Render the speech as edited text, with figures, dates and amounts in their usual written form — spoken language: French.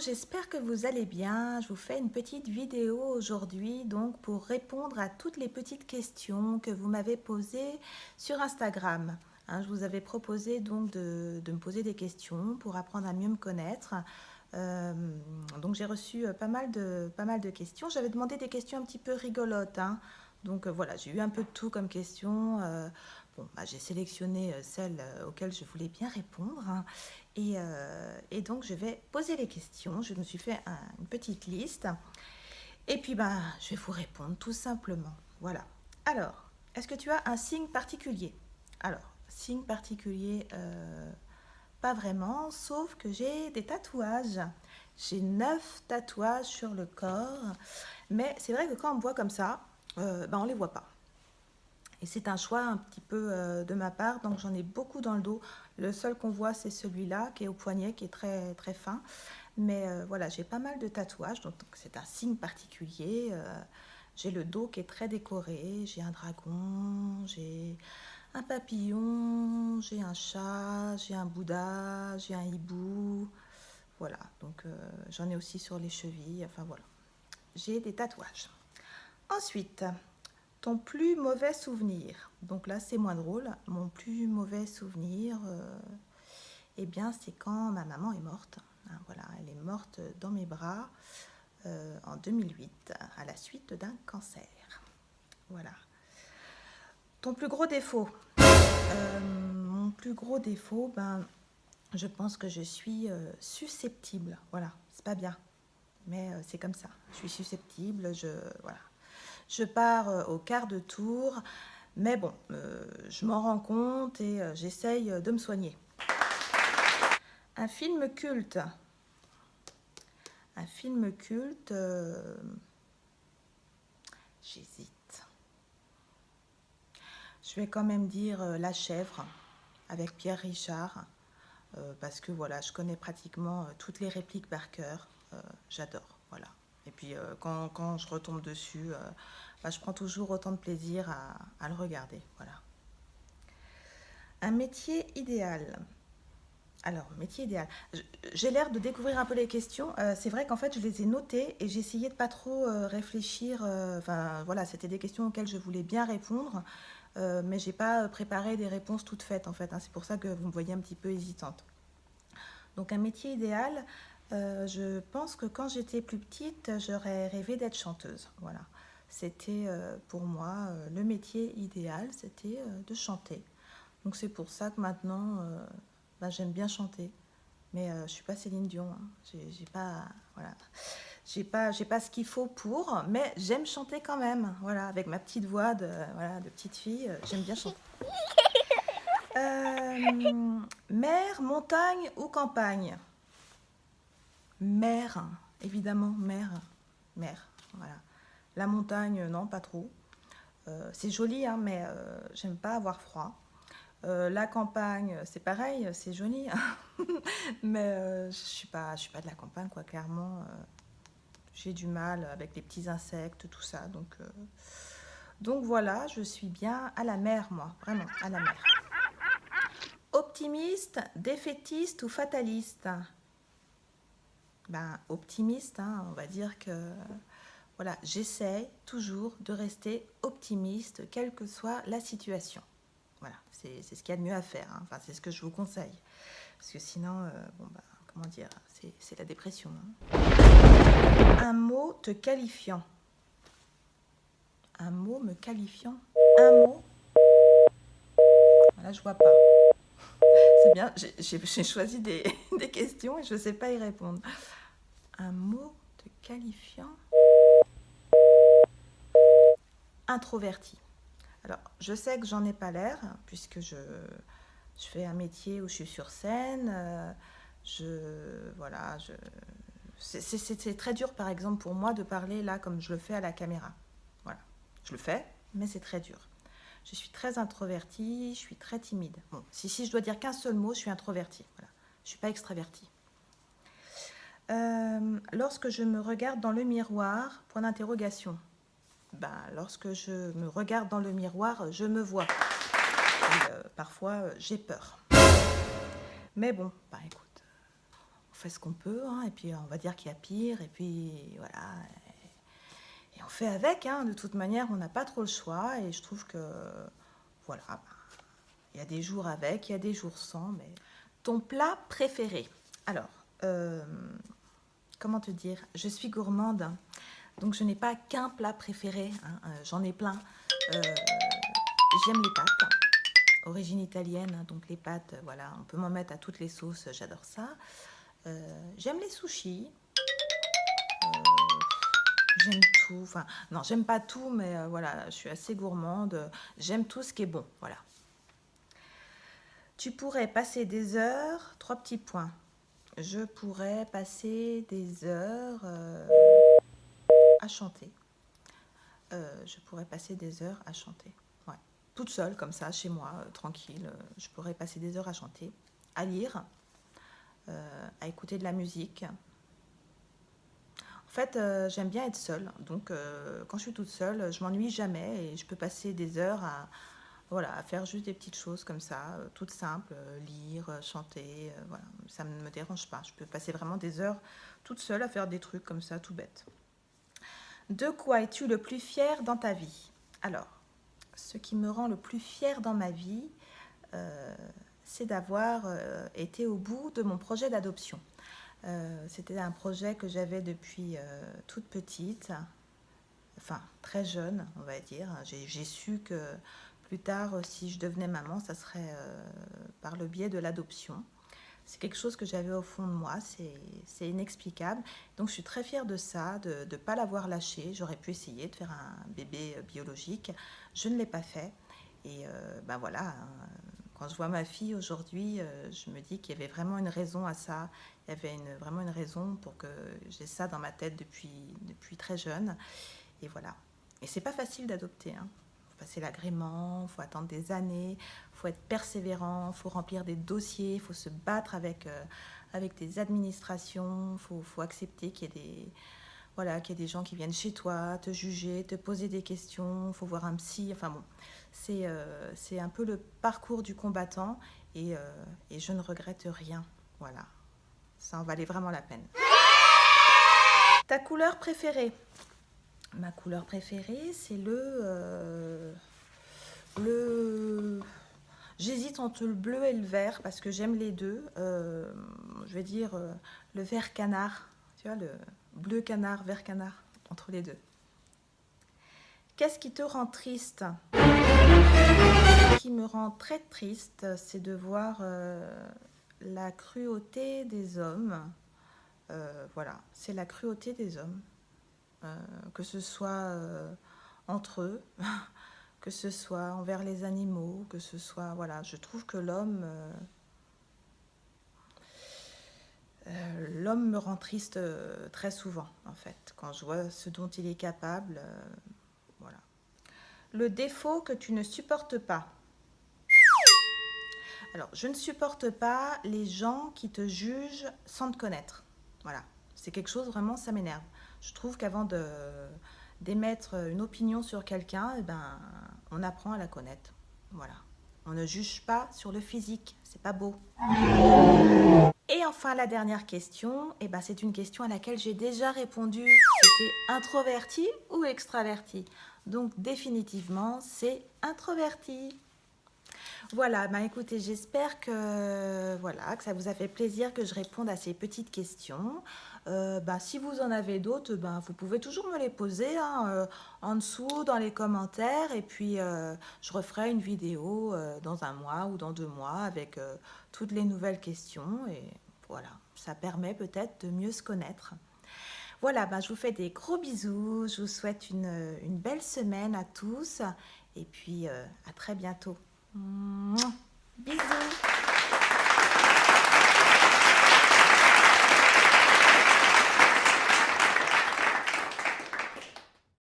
J'espère que vous allez bien. Je vous fais une petite vidéo aujourd'hui donc pour répondre à toutes les petites questions que vous m'avez posées sur Instagram. Hein, je vous avais proposé donc de me poser des questions pour apprendre à mieux me connaître. Euh, donc j'ai reçu pas mal de questions. J'avais demandé des questions un petit peu rigolotes, hein. Donc voilà, j'ai eu un peu de tout comme question. Bon, bah, j'ai sélectionné celles auxquelles je voulais bien répondre, hein. Et donc, je vais poser les questions. Je me suis fait une petite liste. Et puis, ben, je vais vous répondre tout simplement. Voilà. Alors, est-ce que tu as un signe particulier? Alors, signe particulier, pas vraiment, sauf que j'ai des tatouages. J'ai 9 tatouages sur le corps. Mais c'est vrai que quand on me voit comme ça, ben, on ne les voit pas. Et c'est un choix un petit peu de ma part, donc j'en ai beaucoup dans le dos. Le seul qu'on voit, c'est celui-là qui est au poignet, qui est très, très fin. Mais voilà, j'ai pas mal de tatouages, donc c'est un signe particulier. J'ai le dos qui est très décoré, j'ai un dragon, j'ai un papillon, j'ai un chat, j'ai un Bouddha, j'ai un hibou. Voilà, donc j'en ai aussi sur les chevilles, enfin voilà. J'ai des tatouages. Ensuite, ton plus mauvais souvenir. Donc là, c'est moins drôle. Mon plus mauvais souvenir, eh bien, c'est quand ma maman est morte. Hein, voilà, elle est morte dans mes bras en 2008 à la suite d'un cancer. Voilà. Ton plus gros défaut. Mon plus gros défaut, ben, je pense que je suis susceptible. Voilà, c'est pas bien, mais c'est comme ça. Je suis susceptible. Voilà. Je pars au quart de tour. Mais bon, je m'en rends compte et j'essaye de me soigner. Un film culte. Un film culte, j'hésite. Je vais quand même dire La Chèvre avec Pierre Richard. Parce que voilà, je connais pratiquement toutes les répliques par cœur. J'adore, voilà. Et puis quand je retombe dessus, bah, je prends toujours autant de plaisir à le regarder, voilà. Un métier idéal. Alors, métier idéal. J'ai l'air de découvrir un peu les questions. C'est vrai qu'en fait, je les ai notées et j'ai essayé de pas trop réfléchir. Enfin, voilà, c'était des questions auxquelles je voulais bien répondre, mais j'ai pas préparé des réponses toutes faites en fait, hein. C'est pour ça que vous me voyez un petit peu hésitante. Donc, un métier idéal. Je pense que quand j'étais plus petite, j'aurais rêvé d'être chanteuse. Voilà. C'était pour moi le métier idéal, c'était de chanter. Donc c'est pour ça que maintenant, ben, j'aime bien chanter. Mais je suis pas Céline Dion, hein. J'ai pas, voilà, j'ai pas ce qu'il faut pour, mais j'aime chanter quand même. Voilà, avec ma petite voix voilà, de petite fille, j'aime bien chanter. Mer, montagne ou campagne? Mer, évidemment, mer, mer. Voilà. La montagne, non, pas trop. C'est joli, hein, mais j'aime pas avoir froid. La campagne, c'est pareil, c'est joli, hein. Mais je suis pas de la campagne, quoi, clairement. J'ai du mal avec les petits insectes, tout ça. Donc voilà, je suis bien à la mer, moi, vraiment, à la mer. Optimiste, défaitiste ou fataliste? Ben, optimiste, hein, on va dire que voilà, j'essaie toujours de rester optimiste, quelle que soit la situation. Voilà, c'est ce qu'il y a de mieux à faire, hein. Enfin, c'est ce que je vous conseille. Parce que sinon, bon, bah, comment dire, c'est la dépression, hein. Un mot te qualifiant. Un mot me qualifiant. Un mot. Là, je vois pas. C'est bien, j'ai choisi des questions et je ne sais pas y répondre. Un mot te qualifiant. Introverti. Alors, je sais que j'en ai pas l'air, puisque je fais un métier où je suis sur scène. Voilà, c'est très dur, par exemple, pour moi de parler là comme je le fais à la caméra. Voilà, je le fais, mais c'est très dur. Je suis très introvertie, je suis très timide. Bon, si je dois dire qu'un seul mot, je suis introvertie. Voilà, je suis pas extravertie. Lorsque je me regarde dans le miroir, point d'interrogation. Ben, lorsque je me regarde dans le miroir, je me vois. Et, parfois, j'ai peur. Mais bon, bah écoute, fait ce qu'on peut, hein, et puis on va dire qu'il y a pire, et puis voilà. Et on fait avec, hein, de toute manière, on n'a pas trop le choix, et je trouve que, voilà, il y a des jours avec, il y a des jours sans, mais... Ton plat préféré? Alors, comment te dire? Je suis gourmande, donc je n'ai pas qu'un plat préféré, hein, j'en ai plein. J'aime les pâtes, origine italienne, hein, donc les pâtes, voilà, on peut m'en mettre à toutes les sauces, j'adore ça. J'aime les sushis, j'aime tout, enfin, non, j'aime pas tout, mais voilà, je suis assez gourmande, j'aime tout ce qui est bon, voilà. Tu pourrais passer des heures, 3 petits points. Je pourrais passer des heures à chanter. Je pourrais passer des heures à chanter. Ouais. Toute seule, comme ça, chez moi, tranquille. Je pourrais passer des heures à chanter, à lire, à écouter de la musique. En fait, j'aime bien être seule. Donc, quand je suis toute seule, je m'ennuie jamais et je peux passer des heures à, voilà, à faire juste des petites choses comme ça, toutes simples, lire, chanter, voilà, ça ne me dérange pas. Je peux passer vraiment des heures toute seule à faire des trucs comme ça, tout bête. De quoi es-tu le plus fier dans ta vie? Alors, ce qui me rend le plus fier dans ma vie, c'est d'avoir été au bout de mon projet d'adoption. C'était un projet que j'avais depuis toute petite, enfin très jeune, on va dire. J'ai su que plus tard, si je devenais maman, ça serait par le biais de l'adoption. C'est quelque chose que j'avais au fond de moi, c'est inexplicable. Donc je suis très fière de ça, de ne pas l'avoir lâché. J'aurais pu essayer de faire un bébé biologique. Je ne l'ai pas fait. Et ben voilà, hein, quand je vois ma fille aujourd'hui, je me dis qu'il y avait vraiment une raison à ça. Il y avait vraiment une raison pour que j'ai ça dans ma tête depuis très jeune. Et voilà. Et c'est pas facile d'adopter, hein. Faut passer l'agrément, il faut attendre des années, il faut être persévérant, il faut remplir des dossiers, il faut se battre avec des administrations, faut accepter qu'il y ait voilà, qu'il y ait des gens qui viennent chez toi, te juger, te poser des questions, il faut voir un psy, enfin bon, c'est un peu le parcours du combattant et je ne regrette rien, voilà, ça en valait vraiment la peine. Ta couleur préférée? Ma couleur préférée, c'est le... J'hésite entre le bleu et le vert parce que j'aime les deux. Je vais dire le vert canard. Tu vois, le bleu canard, vert canard, entre les deux. Qu'est-ce qui te rend triste? Ce qui me rend très triste, c'est de voir la cruauté des hommes. Voilà, c'est la cruauté des hommes. Que ce soit entre eux, que ce soit envers les animaux, que ce soit... Voilà, je trouve que l'homme me rend triste très souvent, en fait, quand je vois ce dont il est capable. Voilà. Le défaut que tu ne supportes pas. Alors, je ne supporte pas les gens qui te jugent sans te connaître. Voilà, c'est quelque chose, vraiment, ça m'énerve. Je trouve qu'avant d'émettre une opinion sur quelqu'un, eh ben, on apprend à la connaître. Voilà. On ne juge pas sur le physique, c'est pas beau. Et enfin, la dernière question, eh ben, c'est une question à laquelle j'ai déjà répondu. C'était introverti ou extraverti? Donc, définitivement, c'est introverti. Voilà, bah écoutez, j'espère voilà, que ça vous a fait plaisir que je réponde à ces petites questions. Si vous en avez d'autres, vous pouvez toujours me les poser, hein, en dessous dans les commentaires et puis je referai une vidéo dans un mois ou dans 2 mois avec toutes les nouvelles questions et voilà, ça permet peut-être de mieux se connaître. Voilà, je vous fais des gros bisous, je vous souhaite une belle semaine à tous et puis à très bientôt. Mouah. Bisous.